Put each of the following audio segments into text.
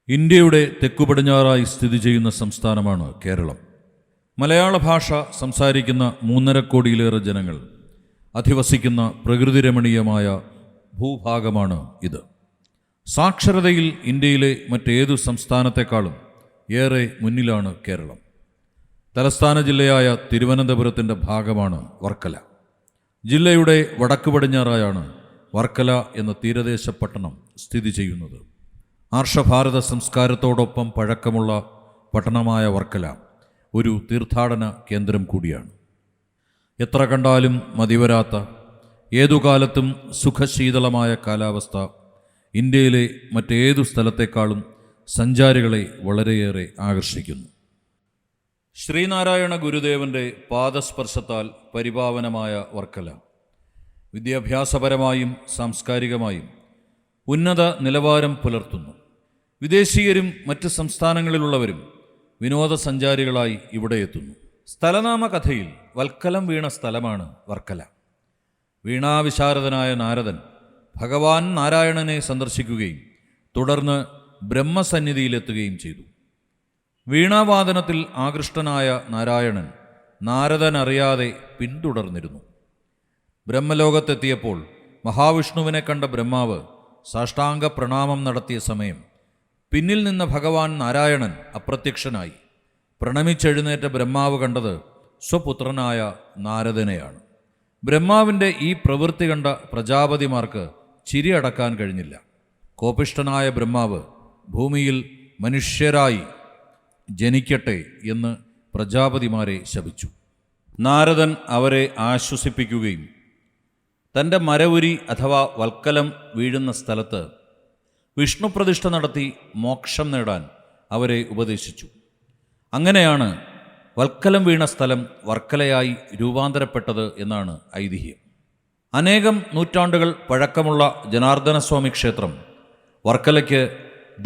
ഇന്ത്യയുടെ തെക്കുപടിഞ്ഞാറായി സ്ഥിതി ചെയ്യുന്ന സംസ്ഥാനമാണ് കേരളം. മലയാള ഭാഷ സംസാരിക്കുന്ന 3.5 കോടിയിലേറെ ജനങ്ങൾ അധിവസിക്കുന്ന പ്രകൃതിരമണീയമായ ഭൂഭാഗമാണ് ഇത്. സാക്ഷരതയിൽ ഇന്ത്യയിലെ മറ്റേതു സംസ്ഥാനത്തെക്കാളും ഏറെ മുന്നിലാണ് കേരളം. തലസ്ഥാന ജില്ലയായ തിരുവനന്തപുരത്തിൻ്റെ ഭാഗമാണ് വർക്കല. ജില്ലയുടെ വടക്ക് പടിഞ്ഞാറായാണ് വർക്കല എന്ന തീരദേശ പട്ടണം സ്ഥിതി ചെയ്യുന്നത്. ആർഷഭാരത സംസ്കാരത്തോടൊപ്പം പഴക്കമുള്ള പട്ടണമായ വർക്കല ഒരു തീർത്ഥാടന കേന്ദ്രം കൂടിയാണ്. എത്ര കണ്ടാലും മതിവരാത്ത, ഏതുകാലത്തും സുഖശീതളമായ കാലാവസ്ഥ ഇന്ത്യയിലെ മറ്റേതു സ്ഥലത്തേക്കാളും സഞ്ചാരികളെ വളരെയേറെ ആകർഷിക്കുന്നു. ശ്രീനാരായണ ഗുരുദേവൻ്റെ പാദസ്പർശത്താൽ പരിപാവനമായ വർക്കല വിദ്യാഭ്യാസപരമായും സാംസ്കാരികമായും ഉന്നത നിലവാരം പുലർത്തുന്നു. വിദേശീയരും മറ്റ് സംസ്ഥാനങ്ങളിലുള്ളവരും വിനോദസഞ്ചാരികളായി ഇവിടെ എത്തുന്നു. സ്ഥലനാമ കഥയിൽ വൽക്കലം വീണ സ്ഥലമാണ് വർക്കല. വീണാവിശാരദനായ നാരദൻ ഭഗവാൻ നാരായണനെ സന്ദർശിക്കുകയും തുടർന്ന് ബ്രഹ്മസന്നിധിയിലെത്തുകയും ചെയ്തു. വീണാവാദനത്തിൽ ആകൃഷ്ടനായ നാരായണൻ നാരദൻ അറിയാതെ പിന്തുടർന്നിരുന്നു. ബ്രഹ്മലോകത്തെത്തിയപ്പോൾ മഹാവിഷ്ണുവിനെ കണ്ട ബ്രഹ്മാവ് സാഷ്ടാംഗ പ്രണാമം നടത്തിയ സമയം പിന്നിൽ നിന്ന ഭഗവാൻ നാരായണൻ അപ്രത്യക്ഷനായി. പ്രണമിച്ചെഴുന്നേറ്റ ബ്രഹ്മാവ് കണ്ടത് സ്വപുത്രനായ നാരദനെയാണ്. ബ്രഹ്മാവിൻ്റെ ഈ പ്രവൃത്തി കണ്ട പ്രജാപതിമാർക്ക് ചിരി അടക്കാൻ കഴിഞ്ഞില്ല. കോപിഷ്ഠനായ ബ്രഹ്മാവ് ഭൂമിയിൽ മനുഷ്യരായി ജനിക്കട്ടെ എന്ന് പ്രജാപതിമാരെ ശപിച്ചു. നാരദൻ അവരെ ആശ്വസിപ്പിക്കുകയും തൻ്റെ മരവുരി അഥവാ വൽക്കലം വീഴുന്ന സ്ഥലത്ത് വിഷ്ണുപ്രതിഷ്ഠ നടത്തി മോക്ഷം നേടാൻ അവരെ ഉപദേശിച്ചു. അങ്ങനെയാണ് വൽക്കലം വീണ സ്ഥലം വർക്കലയായി രൂപാന്തരപ്പെട്ടത് എന്നാണ് ഐതിഹ്യം. അനേകം നൂറ്റാണ്ടുകൾ പഴക്കമുള്ള ജനാർദ്ദനസ്വാമി ക്ഷേത്രം വർക്കലയ്ക്ക്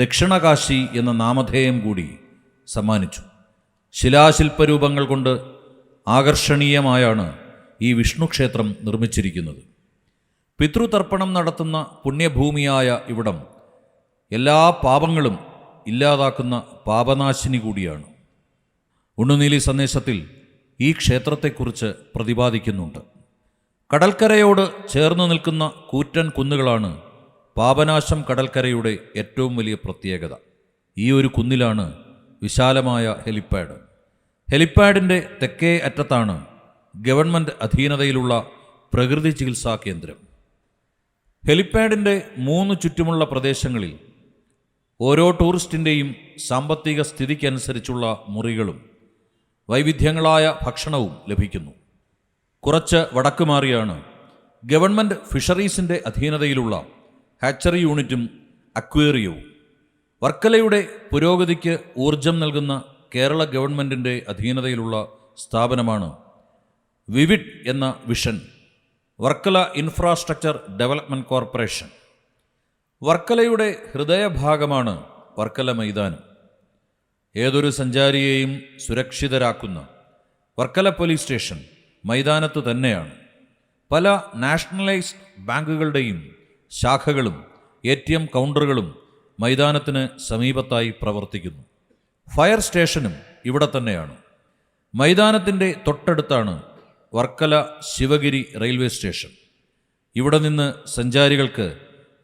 ദക്ഷിണകാശി എന്ന നാമധേയം കൂടി സമ്മാനിച്ചു. ശിലാശില്പരൂപങ്ങൾ കൊണ്ട് ആകർഷണീയമായാണ് ഈ വിഷ്ണു ക്ഷേത്രം നിർമ്മിച്ചിരിക്കുന്നത്. പിതൃതർപ്പണം നടത്തുന്ന പുണ്യഭൂമിയായ ഇവിടം എല്ലാ പാപങ്ങളും ഇല്ലാതാക്കുന്ന പാപനാശിനി കൂടിയാണ്. ഉണ്ണുനീലി സന്ദേശത്തിൽ ഈ ക്ഷേത്രത്തെക്കുറിച്ച് പ്രതിപാദിക്കുന്നുണ്ട്. കടൽക്കരയോട് ചേർന്ന് നിൽക്കുന്ന കൂറ്റൻ കുന്നുകളാണ് പാപനാശം കടൽക്കരയുടെ ഏറ്റവും വലിയ പ്രത്യേകത. ഈ ഒരു കുന്നിലാണ് വിശാലമായ ഹെലിപ്പാഡ്. ഹെലിപ്പാഡിൻ്റെ തെക്കേ അറ്റത്താണ് ഗവൺമെൻറ് അധീനതയിലുള്ള പ്രകൃതി ചികിത്സാ കേന്ദ്രം. ഹെലിപ്പാഡിൻ്റെ 3 ചുറ്റുമുള്ള പ്രദേശങ്ങളിൽ ഓരോ ടൂറിസ്റ്റിൻ്റെയും സാമ്പത്തിക സ്ഥിതിക്കനുസരിച്ചുള്ള മുറികളും വൈവിധ്യങ്ങളായ ഭക്ഷണവും ലഭിക്കുന്നു. കുറച്ച് വടക്ക് മാറിയാണ് ഗവൺമെൻറ് ഫിഷറീസിൻ്റെ അധീനതയിലുള്ള ഹാച്ചറി യൂണിറ്റും അക്വേറിയവും. വർക്കലയുടെ പുരോഗതിക്ക് ഊർജം നൽകുന്ന കേരള ഗവൺമെൻറ്റിൻ്റെ അധീനതയിലുള്ള സ്ഥാപനമാണ് വിവിഡ് എന്ന vision, Varkala infrastructure development corporation. വർക്കലയുടെ ഹൃദയഭാഗമാണ് വർക്കല മൈതാനം. ഏതൊരു സഞ്ചാരിയെയും സുരക്ഷിതരാക്കുന്ന വർക്കല പോലീസ് സ്റ്റേഷൻ മൈതാനത്ത് തന്നെയാണ്. പല നാഷണലൈസ്ഡ് ബാങ്കുകളുടെയും ശാഖകളും ATM കൗണ്ടറുകളും മൈതാനത്തിന് സമീപത്തായി പ്രവർത്തിക്കുന്നു. ഫയർ സ്റ്റേഷനും ഇവിടെ തന്നെയാണ്. മൈതാനത്തിൻ്റെ തൊട്ടടുത്താണ് വർക്കല ശിവഗിരി റെയിൽവേ സ്റ്റേഷൻ. ഇവിടെ നിന്ന് സഞ്ചാരികൾക്ക്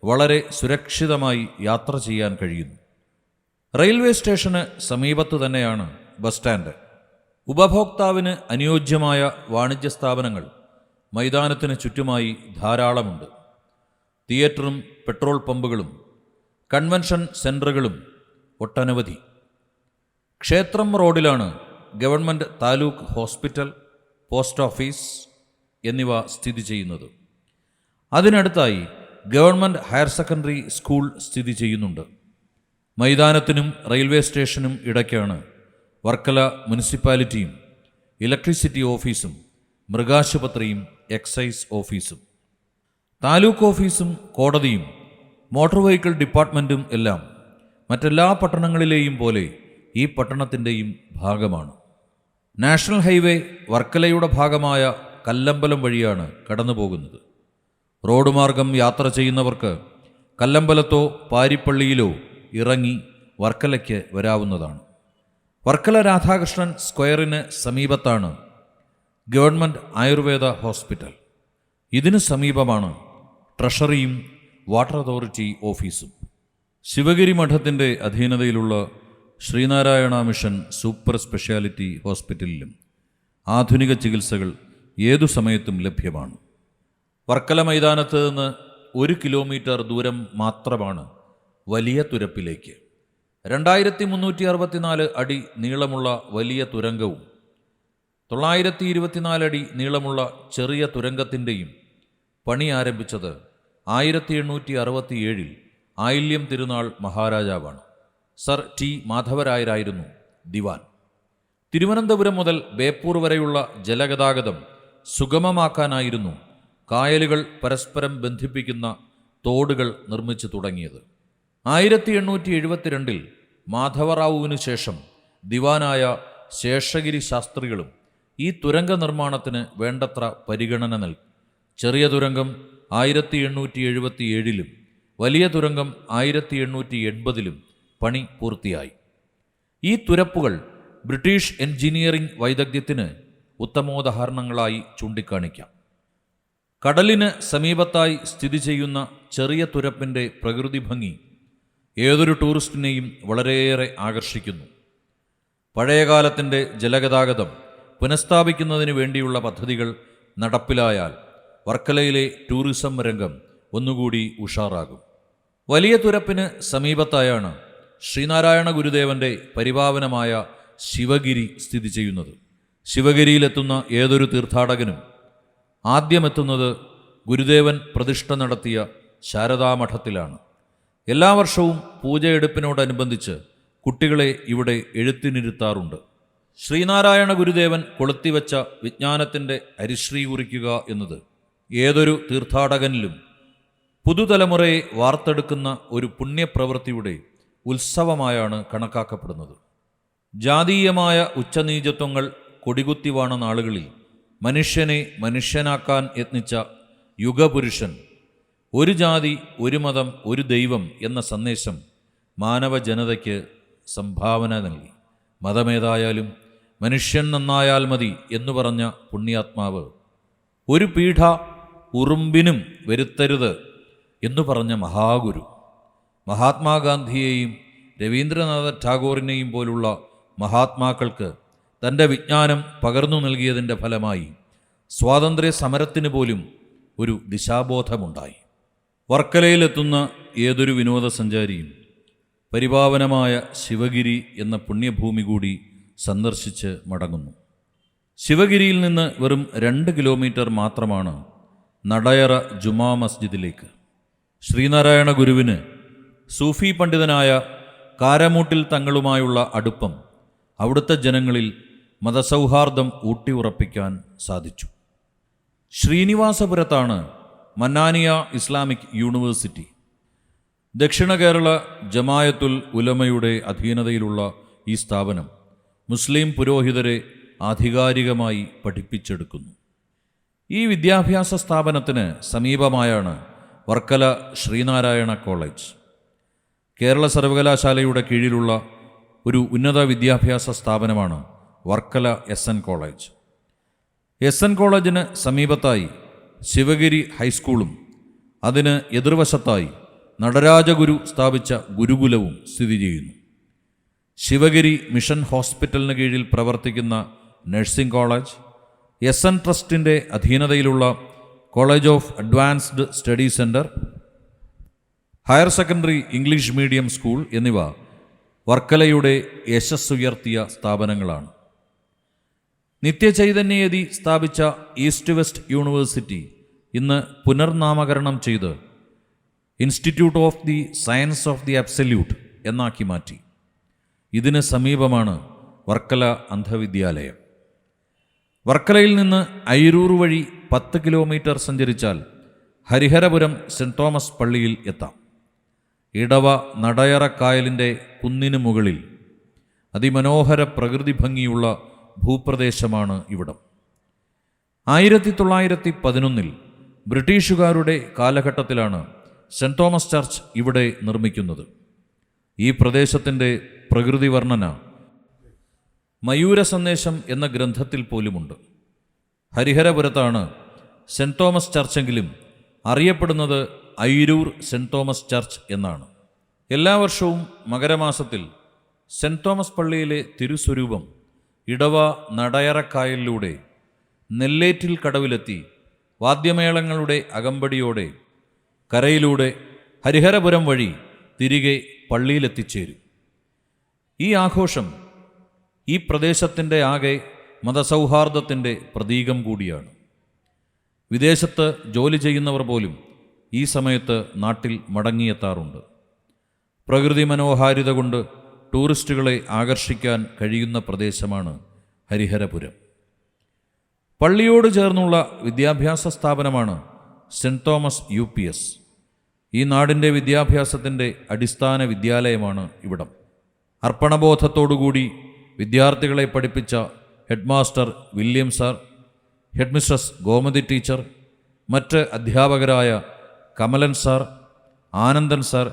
വളരെ സുരക്ഷിതമായി യാത്ര ചെയ്യാൻ കഴിയുന്നു. റെയിൽവേ സ്റ്റേഷന് സമീപത്ത് തന്നെയാണ് ബസ് സ്റ്റാൻഡ്. ഉപഭോക്താവിന് അനുയോജ്യമായ വാണിജ്യ സ്ഥാപനങ്ങൾ മൈതാനത്തിന് ചുറ്റുമായി ധാരാളമുണ്ട്. തിയേറ്ററും പെട്രോൾ പമ്പുകളും കൺവെൻഷൻ സെൻ്ററുകളും ഒട്ടനവധി. ക്ഷേത്രം റോഡിലാണ് government taluk hospital, post office എന്നിവ സ്ഥിതി ചെയ്യുന്നത്. അതിനടുത്തായി ഗവൺമെൻറ് ഹയർ സെക്കൻഡറി സ്കൂൾ സ്ഥിതി ചെയ്യുന്നുണ്ട്. മൈതാനത്തിനും റെയിൽവേ സ്റ്റേഷനും ഇടയ്ക്കാണ് വർക്കല മുനിസിപ്പാലിറ്റിയും ഇലക്ട്രിസിറ്റി ഓഫീസും മൃഗാശുപത്രിയും എക്സൈസ് ഓഫീസും. താലൂക്ക് ഓഫീസും കോടതിയും മോട്ടോർ വെഹിക്കിൾ ഡിപ്പാർട്ട്മെൻറ്റും എല്ലാം മറ്റെല്ലാ പട്ടണങ്ങളിലെയും പോലെ ഈ പട്ടണത്തിൻ്റെയും ഭാഗമാണ്. നാഷണൽ ഹൈവേ വർക്കലയുടെ ഭാഗമായ കല്ലമ്പലം വഴിയാണ് കടന്നു പോകുന്നത്. റോഡ് മാർഗം യാത്ര ചെയ്യുന്നവർക്ക് കല്ലമ്പലത്തോ പാരിപ്പള്ളിയിലോ ഇറങ്ങി വർക്കലയ്ക്ക് വരാവുന്നതാണ്. വർക്കല രാധാകൃഷ്ണൻ സ്ക്വയറിന് സമീപത്താണ് ഗവൺമെൻറ് ആയുർവേദ ഹോസ്പിറ്റൽ. ഇതിനു സമീപമാണ് ട്രഷറിയും വാട്ടർ അതോറിറ്റി ഓഫീസും. ശിവഗിരി മഠത്തിൻ്റെ അധീനതയിലുള്ള ശ്രീനാരായണ മിഷൻ സൂപ്പർ സ്പെഷ്യാലിറ്റി ഹോസ്പിറ്റലിലും ആധുനിക ചികിത്സകൾ ഏതു സമയത്തും ലഭ്യമാണ്. വർക്കല മൈതാനത്ത് നിന്ന് 1 കിലോമീറ്റർ ദൂരം മാത്രമാണ് വലിയ തുരപ്പിലേക്ക്. 2364 അടി നീളമുള്ള വലിയ തുരങ്കവും 924 അടി നീളമുള്ള ചെറിയ തുരങ്കത്തിൻ്റെയും പണി ആരംഭിച്ചത് 1867 ആയില്യം തിരുനാൾ മഹാരാജാവാണ്. സർ ടി മാധവരായരായിരുന്നു ദിവാൻ. തിരുവനന്തപുരം മുതൽ ബേപ്പൂർ വരെയുള്ള ജലഗതാഗതം സുഗമമാക്കാനായിരുന്നു കായലുകൾ പരസ്പരം ബന്ധിപ്പിക്കുന്ന തോടുകൾ നിർമ്മിച്ചു തുടങ്ങിയത്. 1872 മാധവറാവുവിനു ശേഷം ദിവാനായ ശേഷഗിരി ശാസ്ത്രികളും ഈ തുരങ്ക നിർമ്മാണത്തിന് വേണ്ടത്ര പരിഗണന നൽകി. ചെറിയ തുരങ്കം 1877 വലിയ തുരങ്കം 1880 പണി പൂർത്തിയായി. ഈ തുരപ്പുകൾ ബ്രിട്ടീഷ് എൻജിനീയറിംഗ് വൈദഗ്ധ്യത്തിന് ഉത്തമോദാഹരണങ്ങളായി ചൂണ്ടിക്കാണിക്കാം. കടലിന് സമീപത്തായി സ്ഥിതി ചെയ്യുന്ന ചെറിയ തുരപ്പിൻ്റെ പ്രകൃതി ഭംഗി ഏതൊരു ടൂറിസ്റ്റിനെയും വളരെയേറെ ആകർഷിക്കുന്നു. പഴയകാലത്തിൻ്റെ ജലഗതാഗതം പുനഃസ്ഥാപിക്കുന്നതിന് വേണ്ടിയുള്ള പദ്ധതികൾ നടപ്പിലായാൽ വർക്കലയിലെ ടൂറിസം രംഗം ഒന്നുകൂടി ഉഷാറാകും. വലിയ തുരപ്പിന് സമീപത്തായാണ് ശ്രീനാരായണ ഗുരുദേവൻ്റെ പരിപാവനമായ ശിവഗിരി സ്ഥിതി ചെയ്യുന്നത്. ശിവഗിരിയിലെത്തുന്ന ഏതൊരു തീർത്ഥാടകനും ആദ്യമെത്തുന്നത് ഗുരുദേവൻ പ്രതിഷ്ഠ നടത്തിയ ശാരദാമഠത്തിലാണ്. എല്ലാ വർഷവും പൂജയെടുപ്പിനോടനുബന്ധിച്ച് കുട്ടികളെ ഇവിടെ എഴുത്തിനിരുത്താറുണ്ട്. ശ്രീനാരായണ ഗുരുദേവൻ കൊളുത്തിവെച്ച വിജ്ഞാനത്തിൻ്റെ അരിശ്രീ കുറിക്കുക എന്നത് ഏതൊരു തീർത്ഥാടകനിലും പുതുതലമുറയെ വാർത്തെടുക്കുന്ന ഒരു പുണ്യപ്രവൃത്തിയുടെ ഉത്സവമായാണ് കണക്കാക്കപ്പെടുന്നത്. ജാതീയമായ ഉച്ചനീചത്വങ്ങൾ കൊടികുത്തിവാണ നാളുകളിൽ മനുഷ്യനെ മനുഷ്യനാക്കാൻ യത്നിച്ച യുഗപുരുഷൻ ഒരു ജാതി, ഒരു മതം, ഒരു ദൈവം എന്ന സന്ദേശം മാനവ ജനതയ്ക്ക് സംഭാവന നൽകി. മതമേതായാലും മനുഷ്യൻ നന്നായാൽ മതി എന്നു പറഞ്ഞ പുണ്യാത്മാവ് ഒരു പീഡ ഉറുമ്പിനും വരുത്തരുത് എന്നു പറഞ്ഞ മഹാഗുരു, മഹാത്മാഗാന്ധിയെയും രവീന്ദ്രനാഥ ടാഗോറിനെയും പോലുള്ള മഹാത്മാക്കൾക്ക് തൻ്റെ വിജ്ഞാനം പകർന്നു നൽകിയതിൻ്റെ ഫലമായി സ്വാതന്ത്ര്യ സമരത്തിന് പോലും ഒരു ദിശാബോധമുണ്ടായി. വർക്കലയിലെത്തുന്ന ഏതൊരു വിനോദസഞ്ചാരിയും പരിപാവനമായ ശിവഗിരി എന്ന പുണ്യഭൂമി കൂടി സന്ദർശിച്ച് മടങ്ങുന്നു. ശിവഗിരിയിൽ നിന്ന് വെറും 2 കിലോമീറ്റർ മാത്രമാണ് നടയറ ജുമാ മസ്ജിദിലേക്ക്. ശ്രീനാരായണ ഗുരുവിന് സൂഫി പണ്ഡിതനായ കാരമൂട്ടിൽ തങ്ങളുമായുള്ള അടുപ്പം അവിടുത്തെ ജനങ്ങളിൽ മതസൗഹാർദ്ദം ഊട്ടിയുറപ്പിക്കാൻ സാധിച്ചു. ശ്രീനിവാസപുരത്താണ് മന്നാനിയ ഇസ്ലാമിക് യൂണിവേഴ്സിറ്റി. ദക്ഷിണ കേരള ജമായത്തുൽ ഉലമയുടെ അധീനതയിലുള്ള ഈ സ്ഥാപനം മുസ്ലിം പുരോഹിതരെ ആധികാരികമായി പഠിപ്പിച്ചെടുക്കുന്നു. ഈ വിദ്യാഭ്യാസ സ്ഥാപനത്തിന് സമീപമായാണ് വർക്കല ശ്രീനാരായണ കോളേജ്. കേരള സർവകലാശാലയുടെ കീഴിലുള്ള ഒരു ഉന്നത വിദ്യാഭ്യാസ സ്ഥാപനമാണ് വർക്കല SN കോളേജ്. SN കോളേജിന് സമീപത്തായി ശിവഗിരി ഹൈസ്കൂളും അതിന് എതിർവശത്തായി നടരാജഗുരു സ്ഥാപിച്ച ഗുരുകുലവും സ്ഥിതി ചെയ്യുന്നു. ശിവഗിരി മിഷൻ ഹോസ്പിറ്റലിന് കീഴിൽ പ്രവർത്തിക്കുന്ന നഴ്സിംഗ് കോളേജ്, SN ട്രസ്റ്റിൻ്റെ അധീനതയിലുള്ള college of advanced study centre, higher secondary English medium school എന്നിവ വർക്കലയുടെ യശസ്സുയർത്തിയ സ്ഥാപനങ്ങളാണ്. നിത്യചൈതന്യയതി സ്ഥാപിച്ച ഈസ്റ്റ് വെസ്റ്റ് യൂണിവേഴ്സിറ്റി ഇന്ന് പുനർനാമകരണം ചെയ്ത് institute of the science of the absolute എന്നാക്കി മാറ്റി. ഇതിന് സമീപമാണ് വർക്കല അന്ധവിദ്യാലയം. വർക്കലയിൽ നിന്ന് അയിരൂർ വഴി 10 കിലോമീറ്റർ സഞ്ചരിച്ചാൽ ഹരിഹരപുരം സെൻറ് തോമസ് പള്ളിയിൽ എത്താം. ഇടവ നടയറ കായലിൻ്റെ കുന്നിനു മുകളിൽ അതിമനോഹര പ്രകൃതി ഭംഗിയുള്ള ഭൂപ്രദേശമാണ് ഇവിടം. 1911 ബ്രിട്ടീഷുകാരുടെ കാലഘട്ടത്തിലാണ് സെൻറ് തോമസ് ചർച്ച് ഇവിടെ നിർമ്മിക്കുന്നത്. ഈ പ്രദേശത്തിൻ്റെ പ്രകൃതി വർണ്ണന മയൂര സന്ദേശം എന്ന ഗ്രന്ഥത്തിൽ പോലുമുണ്ട്. ഹരിഹരപുരത്താണ് സെൻറ് തോമസ് ചർച്ചെങ്കിലും അറിയപ്പെടുന്നത് ഐരൂർ സെൻറ് തോമസ് ചർച്ച് എന്നാണ്. എല്ലാ വർഷവും മകരമാസത്തിൽ സെൻറ് തോമസ് പള്ളിയിലെ തിരുസ്വരൂപം ഇടവ നടയറക്കായലിലൂടെ നെല്ലേറ്റിൽ കടവിലെത്തി വാദ്യമേളങ്ങളുടെ അകമ്പടിയോടെ കരയിലൂടെ ഹരിഹരപുരം വഴി തിരികെ പള്ളിയിലെത്തിച്ചേരും. ഈ ആഘോഷം ഈ പ്രദേശത്തിൻ്റെ ആകെ മതസൗഹാർദ്ദത്തിൻ്റെ പ്രതീകം കൂടിയാണ്. വിദേശത്ത് ജോലി ചെയ്യുന്നവർ പോലും ഈ സമയത്ത് നാട്ടിൽ മടങ്ങിയെത്താറുണ്ട്. പ്രകൃതി മനോഹാരിത കൊണ്ട് ടൂറിസ്റ്റുകളെ ആകർഷിക്കാൻ കഴിയുന്ന പ്രദേശമാണ് ഹരിഹരപുരം. പള്ളിയോട് ചേർന്നുള്ള വിദ്യാഭ്യാസ സ്ഥാപനമാണ് സെൻറ് തോമസ് UPS. ഈ നാടിൻ്റെ വിദ്യാഭ്യാസത്തിൻ്റെ അടിസ്ഥാന വിദ്യാലയമാണ് ഇവിടം. അർപ്പണബോധത്തോടുകൂടി വിദ്യാർത്ഥികളെ പഠിപ്പിച്ച head master William sir, head mistress Gomathi teacher, മറ്റ് അധ്യാപകരായ Kamalan sir, Anandan sir,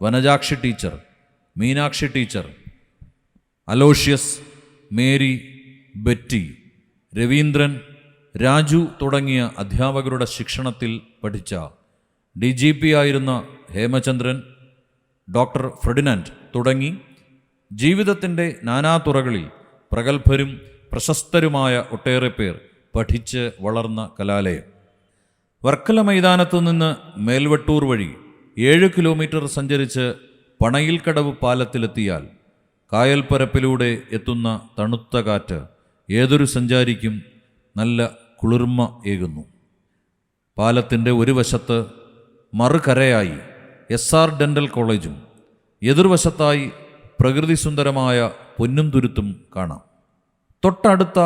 Vanajakshi teacher, Meenakshi teacher, Aloysius, Mary, Betty, Raveendran, Raju തുടങ്ങിയ അധ്യാപകരുടെ ശിക്ഷണത്തിൽ പഠിച്ച DGP ആയിരുന്ന ഹേമചന്ദ്രൻ, ഡോക്ടർ ഫെർഡിനാൻഡ് തുടങ്ങി ജീവിതത്തിൻ്റെ നാനാതുറകളിൽ പ്രഗത്ഭരും പ്രശസ്തരുമായ ഒട്ടേറെ പേർ പഠിച്ച് വളർന്ന കലാലയം. വർക്കല മൈതാനത്തു നിന്ന് മേൽവട്ടൂർ വഴി 7 കിലോമീറ്റർ സഞ്ചരിച്ച് പണയിൽക്കടവ് പാലത്തിലെത്തിയാൽ കായൽപ്പരപ്പിലൂടെ എത്തുന്ന തണുത്ത കാറ്റ് ഏതൊരു സഞ്ചാരിക്കും നല്ല കുളിർമ ഏകുന്നു. പാലത്തിൻ്റെ ഒരു വശത്ത് മറുകരയായി SR ഡെൻ്റൽ കോളേജും എതിർവശത്തായി പ്രകൃതി സുന്ദരമായ പൊന്നുംതുരുത്തും കാണാം. തൊട്ടടുത്ത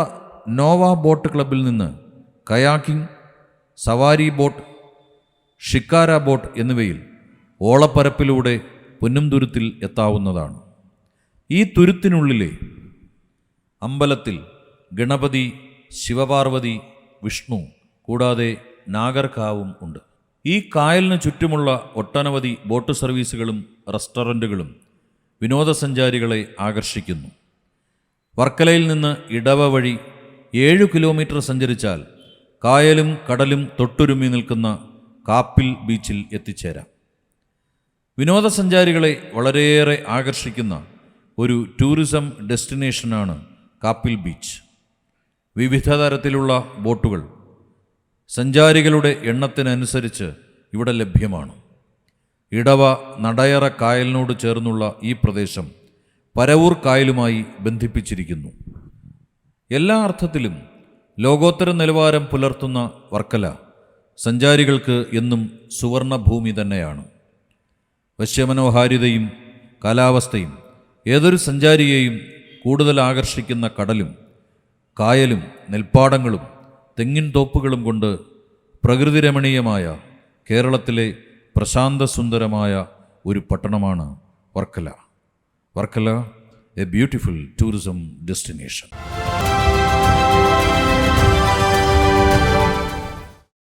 നോവ ബോട്ട് ക്ലബിൽ നിന്ന് കയാക്കിംഗ്, സവാരി ബോട്ട്, ഷിക്കാര ബോട്ട് എന്നിവയിൽ ഓളപ്പരപ്പിലൂടെ പൊന്നുംതുരുത്തിൽ എത്താവുന്നതാണ്. ഈ തുരുത്തിനുള്ളിലെ അമ്പലത്തിൽ ഗണപതി, ശിവപാർവതി, വിഷ്ണു കൂടാതെ നാഗർകാവും ഉണ്ട്. ഈ കായലിന് ചുറ്റുമുള്ള ഒട്ടനവധി ബോട്ട് സർവീസുകളും റെസ്റ്റോറൻറ്റുകളും വിനോദസഞ്ചാരികളെ ആകർഷിക്കുന്നു. വർക്കലയിൽ നിന്ന് ഇടവ വഴി 7 കിലോമീറ്റർ സഞ്ചരിച്ചാൽ കായലും കടലും തൊട്ടുരുമ്മി നിൽക്കുന്ന കാപ്പിൽ ബീച്ചിൽ എത്തിച്ചേരാം. വിനോദസഞ്ചാരികളെ വളരെയേറെ ആകർഷിക്കുന്ന ഒരു ടൂറിസം ഡെസ്റ്റിനേഷനാണ് കാപ്പിൽ ബീച്ച്. വിവിധ തരത്തിലുള്ള ബോട്ടുകൾ സഞ്ചാരികളുടെ എണ്ണത്തിനനുസരിച്ച് ഇവിടെ ലഭ്യമാണ്. ഇടവ നടയറ കായലിനോട് ചേർന്നുള്ള ഈ പ്രദേശം പരവൂർ കായലുമായി ബന്ധിപ്പിച്ചിരിക്കുന്നു. എല്ലാ അർത്ഥത്തിലും ലോകോത്തര നിലവാരം പുലർത്തുന്ന വർക്കല സഞ്ചാരികൾക്ക് എന്നും സുവർണഭൂമി തന്നെയാണ്. വശ്യമനോഹാരിതയും കാലാവസ്ഥയും ഏതൊരു സഞ്ചാരിയെയും കൂടുതൽ ആകർഷിക്കുന്ന കടലും കായലും നെൽപ്പാടങ്ങളും തെങ്ങിൻ തോപ്പുകളും കൊണ്ട് പ്രകൃതിരമണീയമായ കേരളത്തിലെ പ്രശാന്തസുന്ദരമായ ഒരു പട്ടണമാണ് Varkala. Varkala, A beautiful tourism destination.